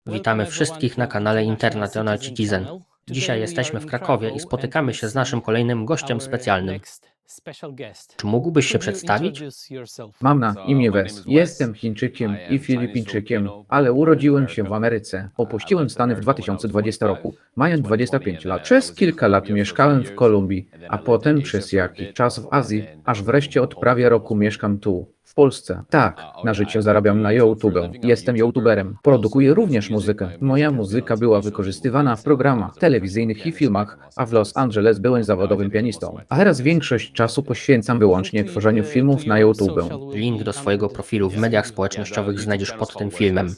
Witamy wszystkich na kanale International Citizen. Dzisiaj jesteśmy w Krakowie i spotykamy się z naszym kolejnym gościem specjalnym. Czy mógłbyś się przedstawić? Mam na imię Wes. Jestem Chińczykiem i Filipińczykiem, ale urodziłem się w Ameryce. Opuściłem Stany w 2020 roku, mając 25 lat. Przez kilka lat mieszkałem w Kolumbii, a potem przez jakiś czas w Azji, aż wreszcie od prawie roku mieszkam tu, w Polsce. Tak, na życie zarabiam na YouTube. Jestem YouTuberem. Produkuję również muzykę. Moja muzyka była wykorzystywana w programach telewizyjnych i filmach, a w Los Angeles byłem zawodowym pianistą. A teraz większość czasu poświęcam wyłącznie tworzeniu filmów na YouTube. Link do swojego profilu w mediach społecznościowych znajdziesz pod tym filmem.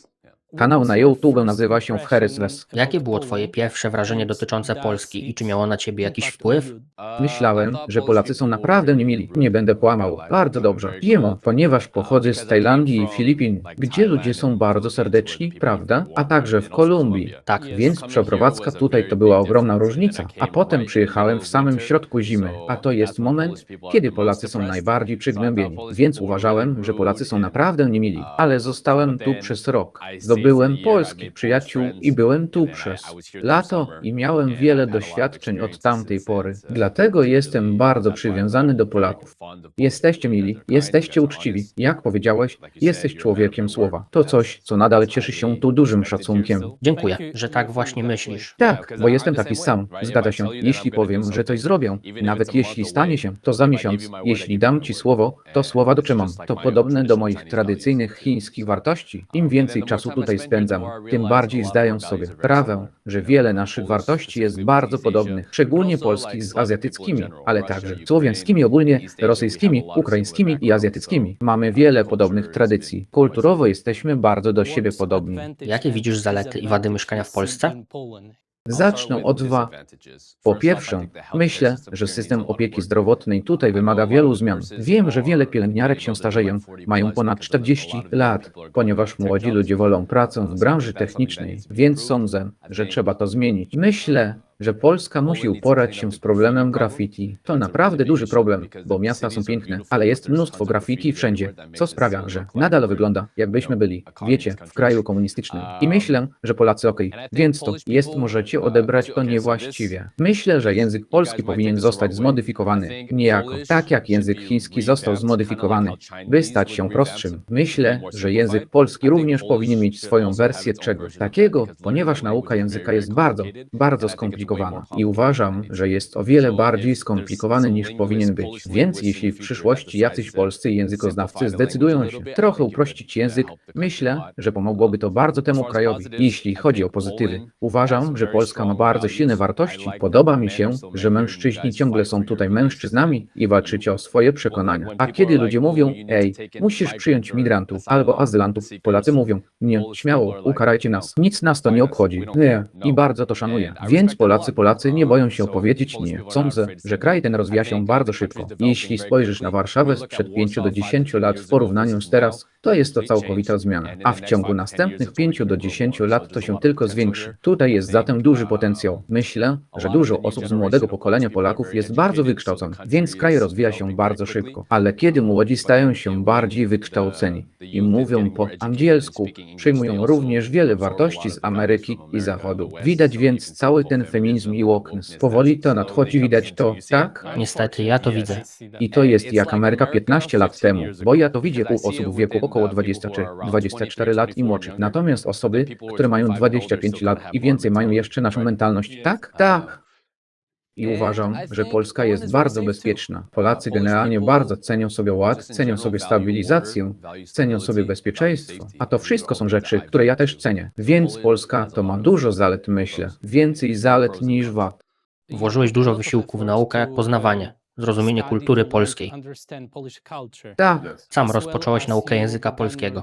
Kanał na YouTube nazywa się Wes. Jakie było twoje pierwsze wrażenie dotyczące Polski i czy miało na ciebie jakiś wpływ? Myślałem, że Polacy są naprawdę niemili. Nie będę kłamał. Bardzo dobrze. Wiem, ponieważ pochodzę z Tajlandii i Filipin, gdzie ludzie są bardzo serdeczni, prawda? A także w Kolumbii. Tak, Więc przeprowadzka tutaj to była ogromna różnica. A potem przyjechałem w samym środku zimy, a to jest moment, kiedy Polacy są najbardziej przygnębieni. Więc uważałem, że Polacy są naprawdę niemili. Ale zostałem tu przez rok. Zdobyłem polskich przyjaciół i byłem tu przez lato i miałem wiele doświadczeń od tamtej pory. Dlatego jestem bardzo przywiązany do Polaków. Jesteście mili, jesteście uczciwi. Jak powiedziałeś, jesteś człowiekiem słowa. To coś, co nadal cieszy się tu dużym szacunkiem. Dziękuję, że tak właśnie myślisz. Tak, bo jestem taki sam. Zgadza się. Jeśli powiem, że coś zrobię, nawet jeśli stanie się, to za miesiąc. Jeśli dam ci słowo, to słowa dotrzymam. To podobne do moich tradycyjnych chińskich wartości. Im więcej czasu tutaj spędzam, tym bardziej zdaję sobie sprawę, że wiele naszych wartości jest bardzo podobnych, szczególnie polskich z azjatyckimi, ale także słowiańskimi ogólnie, rosyjskimi, ukraińskimi i azjatyckimi. Mamy wiele podobnych tradycji. Kulturowo jesteśmy bardzo do siebie podobni. Jakie widzisz zalety i wady mieszkania w Polsce? Zacznę od dwa. Po pierwsze, myślę, że system opieki zdrowotnej tutaj wymaga wielu zmian. Wiem, że wiele pielęgniarek się starzeją, mają ponad 40 lat, ponieważ młodzi ludzie wolą pracę w branży technicznej, więc sądzę, że trzeba to zmienić. Myślę, że Polska musi uporać się z problemem graffiti. To naprawdę duży problem, bo miasta są piękne, ale jest mnóstwo graffiti wszędzie, co sprawia, że nadal wygląda, jakbyśmy byli, wiecie, w kraju komunistycznym. I myślę, że Polacy okej, więc to jest, możecie odebrać to niewłaściwie. Myślę, że język polski powinien zostać zmodyfikowany, niejako tak jak język chiński został zmodyfikowany, by stać się prostszym. Myślę, że język polski również powinien mieć swoją wersję czegoś takiego, ponieważ nauka języka jest bardzo skomplikowana. I uważam, że jest o wiele bardziej skomplikowany niż powinien być. Więc jeśli w przyszłości jacyś polscy językoznawcy zdecydują się trochę uprościć język, myślę, że pomogłoby to bardzo temu krajowi. Jeśli chodzi o pozytywy, uważam, że Polska ma bardzo silne wartości. Podoba mi się, że mężczyźni ciągle są tutaj mężczyznami i walczycie o swoje przekonania. A kiedy ludzie mówią, ej, musisz przyjąć migrantów albo azylantów, Polacy mówią, nie, śmiało, ukarajcie nas. Nic nas to nie obchodzi. Nie. I bardzo to szanuję. Więc Polacy nie boją się powiedzieć nie. Sądzę, że kraj ten rozwija się bardzo szybko. Jeśli spojrzysz na Warszawę sprzed 5 do 10 lat w porównaniu z teraz, to jest to całkowita zmiana. A w ciągu następnych 5 do 10 lat to się tylko zwiększy. Tutaj jest zatem duży potencjał. Myślę, że dużo osób z młodego pokolenia Polaków jest bardzo wykształconych, więc kraj rozwija się bardzo szybko. Ale kiedy młodzi stają się bardziej wykształceni i mówią po angielsku, przyjmują również wiele wartości z Ameryki i Zachodu. Widać więc cały ten feminizm i wokeness. Powoli to nadchodzi, widać to, tak? Niestety, ja to widzę. I to jest jak Ameryka 15 lat temu, bo ja to widzę u osób w wieku około 23-24 lat i młodszych. Natomiast osoby, które mają 25 lat i więcej, mają jeszcze naszą mentalność. Tak? Tak. I uważam, że Polska jest bardzo bezpieczna. Polacy generalnie bardzo cenią sobie ład, cenią sobie stabilizację, cenią sobie bezpieczeństwo. A to wszystko są rzeczy, które ja też cenię. Więc Polska to ma dużo zalet, myślę. Więcej zalet niż wad. Włożyłeś dużo wysiłku w naukę, jak poznawanie, zrozumienie kultury polskiej. Tak. Sam rozpocząłeś naukę języka polskiego.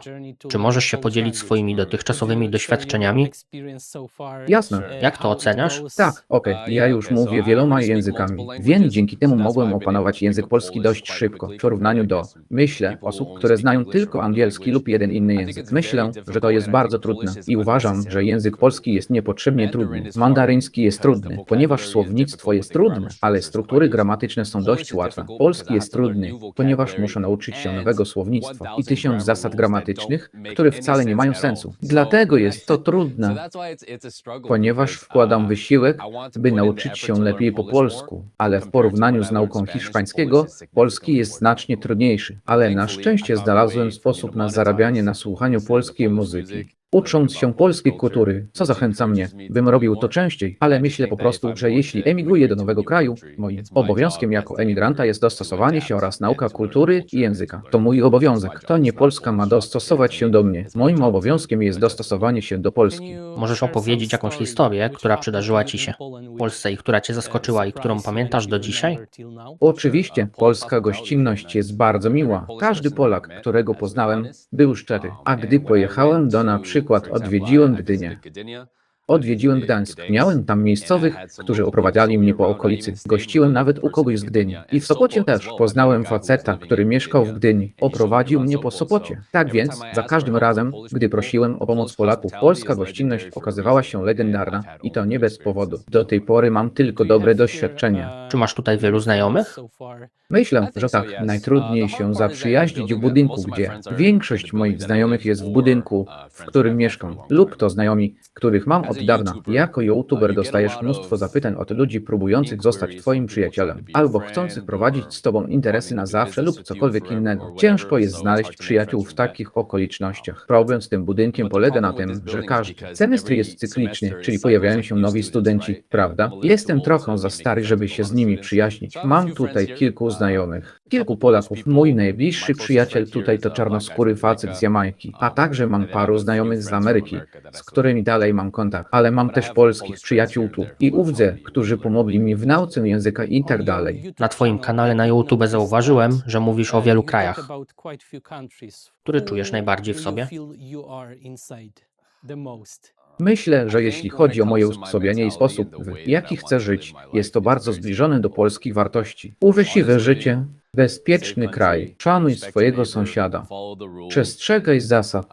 Czy możesz się podzielić swoimi dotychczasowymi doświadczeniami? Jasne. Jak to oceniasz? Tak, okej, ja już mówię wieloma językami, więc dzięki temu mogłem opanować język polski dość szybko, w porównaniu do, myślę, osób, które znają tylko angielski lub jeden inny język. Myślę, że to jest bardzo trudne i uważam, że język polski jest niepotrzebnie trudny. Mandaryński jest trudny, ponieważ słownictwo jest trudne, ale struktury gramatyczne są dość łatwe. Polski jest trudny, ponieważ muszę nauczyć się nowego słownictwa i 1000 zasad gramatycznych, które wcale nie mają sensu. Dlatego jest to trudne, ponieważ wkładam wysiłek, by nauczyć się lepiej po polsku, ale w porównaniu z nauką hiszpańskiego, polski jest znacznie trudniejszy. Ale na szczęście znalazłem sposób na zarabianie na słuchaniu polskiej muzyki. Ucząc się polskiej kultury, co zachęca mnie, bym robił to częściej, ale myślę po prostu, że jeśli emigruję do nowego kraju, moim obowiązkiem jako emigranta jest dostosowanie się oraz nauka kultury i języka. To mój obowiązek. To nie Polska ma dostosować się do mnie. Moim obowiązkiem jest dostosowanie się do Polski. Możesz opowiedzieć jakąś historię, która przydarzyła ci się w Polsce i która cię zaskoczyła i którą pamiętasz do dzisiaj? Oczywiście, polska gościnność jest bardzo miła. Każdy Polak, którego poznałem, był szczery. A gdy pojechałem do na przykład odwiedziłem Gdynię. Odwiedziłem Gdańsk. Miałem tam miejscowych, którzy oprowadzali mnie po okolicy. Gościłem nawet u kogoś z Gdyni. I w Sopocie też. Poznałem faceta, który mieszkał w Gdyni. Oprowadził mnie po Sopocie. Tak więc, za każdym razem, gdy prosiłem o pomoc Polaków, polska gościnność okazywała się legendarna. I to nie bez powodu. Do tej pory mam tylko dobre doświadczenia. Czy masz tutaj wielu znajomych? Myślę, że tak. Najtrudniej się zaprzyjaźnić w budynku, gdzie większość moich znajomych jest w budynku, w którym mieszkam. Lub to znajomi, których mam od dawna. Jako youtuber dostajesz mnóstwo zapytań od ludzi próbujących zostać twoim przyjacielem, albo chcących prowadzić z tobą interesy na zawsze lub cokolwiek innego. Ciężko jest znaleźć przyjaciół w takich okolicznościach. Problem z tym budynkiem polega na tym, że każdy semestr jest cykliczny, czyli pojawiają się nowi studenci, prawda? Jestem trochę za stary, żeby się z nimi przyjaźnić. Mam tutaj kilku znajomych, kilku Polaków. Mój najbliższy przyjaciel tutaj to czarnoskóry facet z Jamajki, a także mam paru znajomych z Ameryki, z którymi dalej mam kontakt, ale mam też polskich przyjaciół tu i ówdzie, którzy pomogli mi w nauce języka i tak dalej. Na twoim kanale na YouTube zauważyłem, że mówisz o wielu krajach. Który czujesz najbardziej w sobie? Myślę, że jeśli chodzi o moje usposobienie i sposób, w jaki chcę żyć, jest to bardzo zbliżone do polskich wartości. Uczciwe życie, bezpieczny kraj, szanuj swojego sąsiada, przestrzegaj zasad,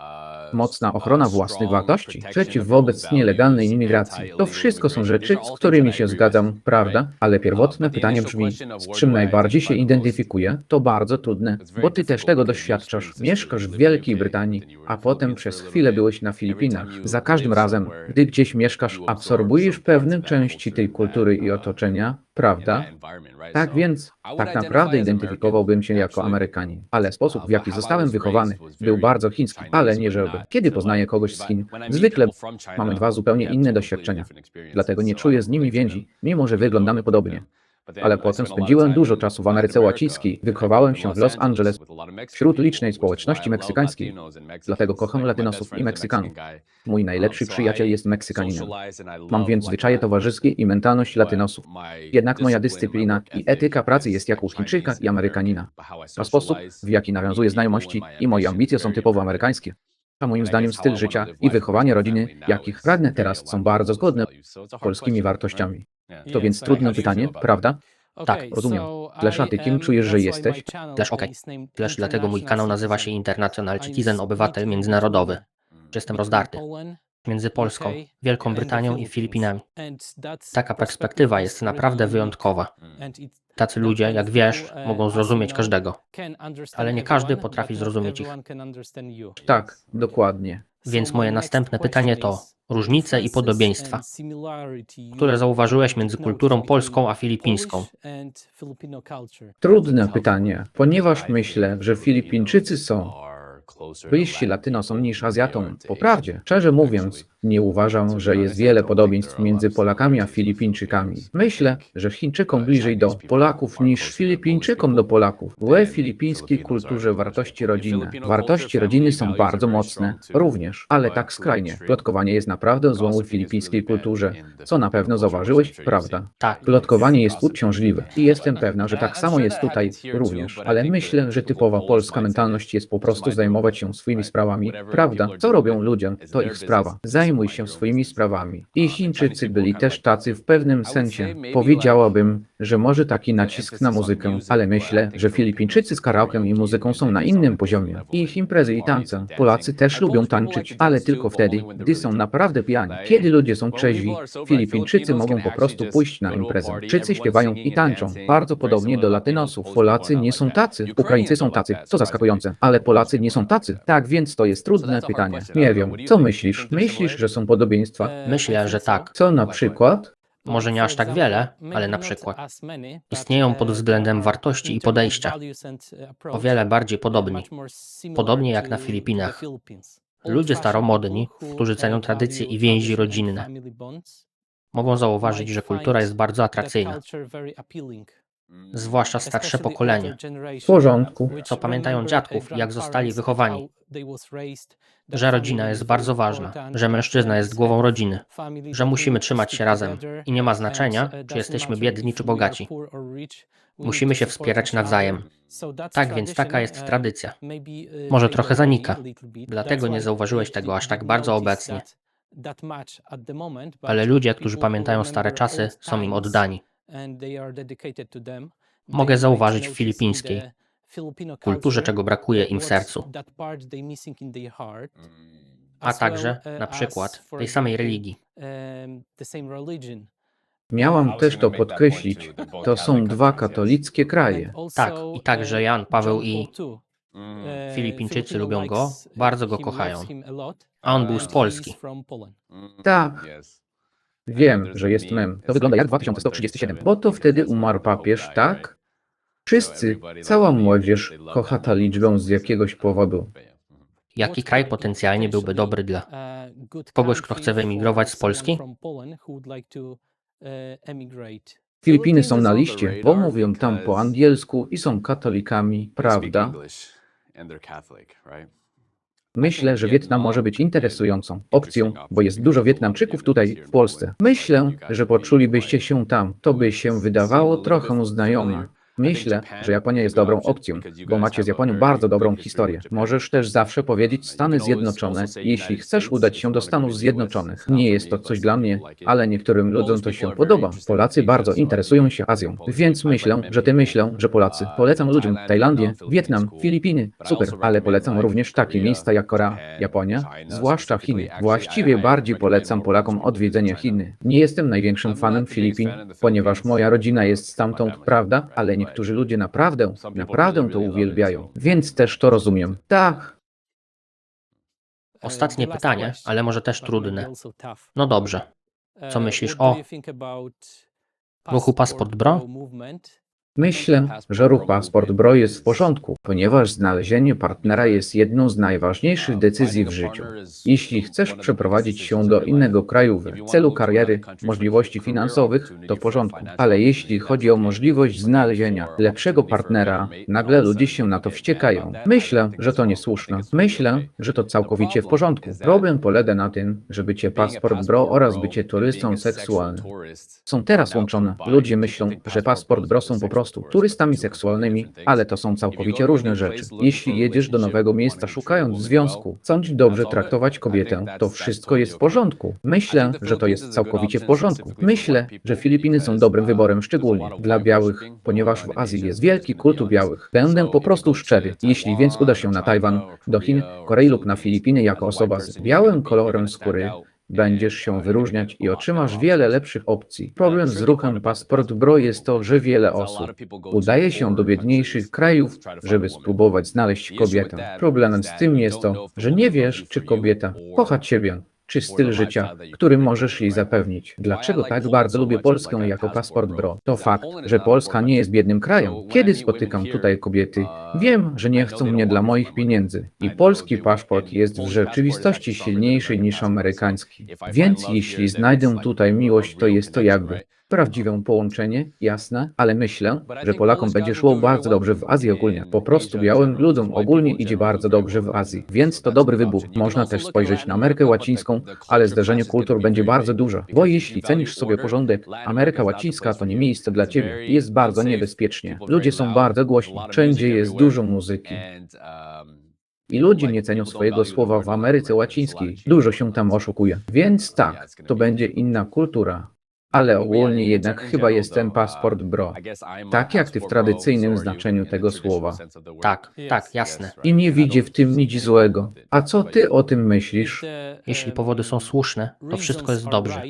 mocna ochrona własnych wartości, przeciw wobec nielegalnej imigracji. To wszystko są rzeczy, z którymi się zgadzam, prawda? Ale pierwotne pytanie brzmi, z czym najbardziej się identyfikuję? To bardzo trudne, bo ty też tego doświadczasz. Mieszkasz w Wielkiej Brytanii, a potem przez chwilę byłeś na Filipinach. Za każdym razem, gdy gdzieś mieszkasz, absorbujesz pewne części tej kultury i otoczenia, prawda? Tak więc, tak naprawdę identyfikowałbym się jako Amerykanin, ale sposób, w jaki zostałem wychowany, był bardzo chiński, ale nie żeby. Kiedy poznaję kogoś z Chin, zwykle mamy dwa zupełnie inne doświadczenia, dlatego nie czuję z nimi więzi, mimo że wyglądamy podobnie. Ale potem spędziłem dużo czasu w Ameryce Łacińskiej, wychowałem się w Los Angeles wśród licznej społeczności meksykańskiej, dlatego kocham Latynosów i Meksykanów. Mój najlepszy przyjaciel jest Meksykaninem. Mam więc zwyczaje towarzyskie i mentalność Latynosów. Jednak moja dyscyplina i etyka pracy jest jak u Chińczyka i Amerykanina. A sposób, w jaki nawiązuję znajomości i moje ambicje są typowo amerykańskie. A moim zdaniem styl życia i wychowanie rodziny, jakich pragnę teraz, są bardzo zgodne z polskimi wartościami. To więc trudne pytanie, prawda? Tak, Rozumiem. Flash, a ty kim czujesz, że jesteś? Flash, okej. Flash, dlatego mój kanał nazywa się International Citizen, obywatel międzynarodowy. Jestem rozdarty między Polską, Wielką Brytanią i Filipinami. Taka perspektywa jest naprawdę wyjątkowa. Tacy ludzie, jak wiesz, mogą zrozumieć każdego, ale nie każdy potrafi zrozumieć ich. Tak, dokładnie. Więc moje następne pytanie to różnice i podobieństwa, które zauważyłeś między kulturą polską a filipińską. Trudne pytanie, ponieważ myślę, że Filipińczycy są bliżsi Latynosom niż Azjatom. Po prawdzie, szczerze mówiąc, nie uważam, że jest wiele podobieństw między Polakami a Filipińczykami. Myślę, że Chińczykom bliżej do Polaków niż Filipińczykom do Polaków. W filipińskiej kulturze wartości rodziny. Wartości rodziny są bardzo mocne, również, ale tak skrajnie. Plotkowanie jest naprawdę złą w filipińskiej kulturze, co na pewno zauważyłeś, prawda? Tak, Plotkowanie jest uciążliwe i jestem pewna, że tak samo jest tutaj również, ale myślę, że typowa polska mentalność jest po prostu zajmować się swoimi sprawami, prawda? Co robią ludzie, to ich sprawa. Zajmuj się swoimi sprawami. I Chińczycy byli też tacy w pewnym sensie. Powiedziałabym, że może taki nacisk na muzykę, ale myślę, że Filipińczycy z karaoke i muzyką są na innym poziomie. Ich imprezy i tańce. Polacy też lubią tańczyć, ale tylko wtedy, gdy są naprawdę pijani. Kiedy ludzie są trzeźwi, Filipińczycy mogą po prostu pójść na imprezę. Wszyscy śpiewają i tańczą. Bardzo podobnie do Latynosów. Polacy nie są tacy. Ukraińcy są tacy. Co zaskakujące. Ale Polacy nie są tacy. Tak więc to jest trudne pytanie. Nie wiem. Co myślisz? Myślisz, że są podobieństwa? Myślę, że tak. Co na przykład? Może nie aż tak wiele, ale na przykład istnieją pod względem wartości i podejścia. O wiele bardziej podobni. Podobnie jak na Filipinach. Ludzie staromodni, którzy cenią tradycje i więzi rodzinne, mogą zauważyć, że kultura jest bardzo atrakcyjna. Zwłaszcza starsze pokolenie, W porządku. co pamiętają dziadków i jak zostali wychowani. Że rodzina jest bardzo ważna, że mężczyzna jest głową rodziny, że musimy trzymać się razem i nie ma znaczenia, czy jesteśmy biedni czy bogaci. Musimy się wspierać nawzajem. Tak więc taka jest tradycja. Może trochę zanika, dlatego nie zauważyłeś tego aż tak bardzo obecnie. Ale ludzie, którzy pamiętają stare czasy, są im oddani. Mogę zauważyć w filipińskiej kulturze, czego brakuje im w sercu, a także, na przykład, tej samej religii. Miałam też to podkreślić. To są dwa katolickie kraje. Tak, i także Jan Paweł i Filipińczycy lubią go, bardzo go kochają. A on był z Polski. Tak. Wiem, że jest mem. To wygląda jak 2137. Bo to wtedy umarł papież, tak? Wszyscy, cała młodzież kocha tę liczbę z jakiegoś powodu. Jaki kraj potencjalnie byłby dobry dla kogoś, kto chce wyemigrować z Polski? Filipiny są na liście, bo mówią tam po angielsku i są katolikami, prawda? Myślę, że Wietnam może być interesującą opcją, bo jest dużo Wietnamczyków tutaj w Polsce. Myślę, że poczulibyście się tam. To by się wydawało trochę znajome. Myślę, że Japonia jest dobrą opcją, bo macie z Japonią bardzo dobrą historię. Możesz też zawsze powiedzieć Stany Zjednoczone, jeśli chcesz udać się do Stanów Zjednoczonych. Nie jest to coś dla mnie, ale niektórym ludziom to się podoba. Polacy bardzo interesują się Azją, więc myślę, że Polacy. Polecam ludziom Tajlandię, Wietnam, Filipiny, super, ale polecam również takie miejsca jak Korea, Japonia, zwłaszcza Chiny. Właściwie bardziej polecam Polakom odwiedzenie Chiny. Nie jestem największym fanem Filipin, ponieważ moja rodzina jest stamtąd, prawda, ale niektórzy ludzie naprawdę to uwielbiają, więc też to rozumiem. Tak, Ostatnie pytanie, ale może też trudne. No dobrze. Co myślisz o ruchu Paszport Bro? myślę, że ruch Paszport Bro jest w porządku, ponieważ znalezienie partnera jest jedną z najważniejszych decyzji w życiu. Jeśli chcesz przeprowadzić się do innego kraju w celu kariery, możliwości finansowych, to w porządku. Ale jeśli chodzi o możliwość znalezienia lepszego partnera, nagle ludzie się na to wściekają. Myślę, że to niesłuszne. Myślę, że to całkowicie w porządku. Problem polega na tym, że bycie Paszport Bro oraz bycie turystą seksualnym są teraz łączone. Ludzie myślą, że Paszport Bro są po prostu turystami seksualnymi, ale to są całkowicie różne rzeczy. Jeśli jedziesz do nowego miejsca szukając związku, chcąc dobrze traktować kobietę, to wszystko jest w porządku. Myślę, że to jest całkowicie w porządku. Myślę, że Filipiny są dobrym wyborem, szczególnie dla białych, ponieważ w Azji jest wielki kult białych. Będę po prostu szczery. Jeśli więc udasz się na Tajwan, do Chin, Korei lub na Filipiny jako osoba z białym kolorem skóry, będziesz się wyróżniać i otrzymasz wiele lepszych opcji. Problem z ruchem Paszport Bro jest to, że wiele osób udaje się do biedniejszych krajów, żeby spróbować znaleźć kobietę. Problemem z tym jest to, że nie wiesz, czy kobieta kocha ciebie, czy styl życia, który możesz jej zapewnić. Dlaczego tak bardzo lubię Polskę jako Paszport Bro? To fakt, że Polska nie jest biednym krajem. Kiedy spotykam tutaj kobiety, wiem, że nie chcą mnie dla moich pieniędzy. I polski paszport jest w rzeczywistości silniejszy niż amerykański. Więc jeśli znajdę tutaj miłość, to jest to jakby prawdziwe połączenie, jasne, ale myślę, że Polakom będzie szło bardzo dobrze w Azji ogólnie. Po prostu białym ludom ogólnie idzie bardzo dobrze w Azji, więc to dobry wybór. Można też spojrzeć na Amerykę Łacińską, ale zderzenie kultur będzie bardzo duże. Bo jeśli cenisz sobie porządek, Ameryka Łacińska to nie miejsce dla ciebie. Jest bardzo niebezpiecznie. Ludzie są bardzo głośni. Wszędzie jest dużo muzyki. I ludzie nie cenią swojego słowa w Ameryce Łacińskiej. Dużo się tam oszukuje. Więc tak, to będzie inna kultura. ale ogólnie jednak chyba jestem paszport bro. Tak jak ty w tradycyjnym znaczeniu tego słowa. Tak, tak, jasne. I nie widzę w tym nic złego. A co ty o tym myślisz? Jeśli powody są słuszne, to wszystko jest dobrze.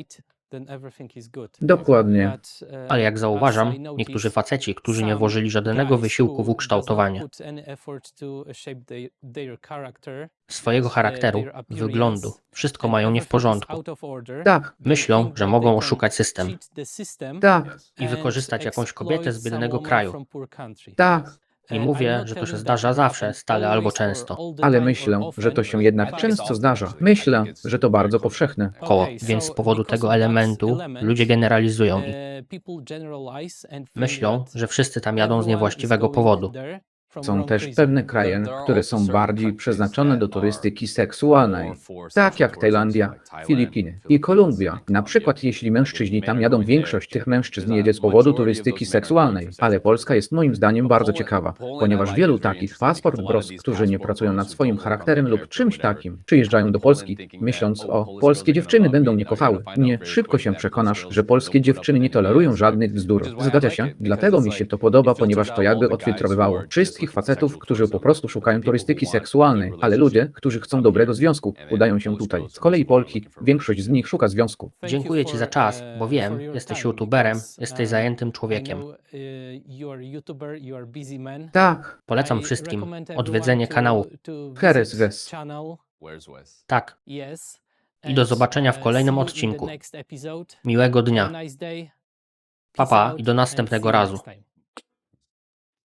Dokładnie. Ale jak zauważam, niektórzy faceci, którzy nie włożyli żadnego wysiłku w ukształtowanie swojego charakteru, wyglądu, wszystko mają nie w porządku. Tak, Myślą, że mogą oszukać system tak, i wykorzystać jakąś kobietę z biednego kraju. tak. Nie mówię, że to się zdarza zawsze, stale albo często. Ale myślę, że to się jednak często zdarza. Myślę, że to bardzo powszechne. Koło, więc z powodu tego elementu ludzie generalizują i myślą, że wszyscy tam jadą z niewłaściwego powodu. Są też pewne kraje, które są bardziej przeznaczone do turystyki seksualnej, tak jak Tajlandia, Filipiny i Kolumbia. Na przykład jeśli mężczyźni tam jadą, większość tych mężczyzn jedzie z powodu turystyki seksualnej. Ale Polska jest moim zdaniem bardzo ciekawa, ponieważ wielu takich paszport bros, którzy nie pracują nad swoim charakterem lub czymś takim, przyjeżdżają do Polski, myśląc o polskie dziewczyny będą mnie kochały. Nie, szybko się przekonasz, że polskie dziewczyny nie tolerują żadnych bzdur. Zgadza się? Dlatego mi się to podoba, ponieważ to jakby odfiltrowywało wszystkich facetów, którzy po prostu szukają turystyki seksualnej, ale ludzie, którzy chcą dobrego związku, udają się tutaj. Z kolei Polki, większość z nich szuka związku. Dziękuję Ci za czas, bo wiem, jesteś youtuberem, jesteś zajętym człowiekiem. Tak, Polecam wszystkim odwiedzenie kanału. Heres Wes. Tak. I do zobaczenia w kolejnym odcinku. Miłego dnia. Pa, pa i do następnego razu.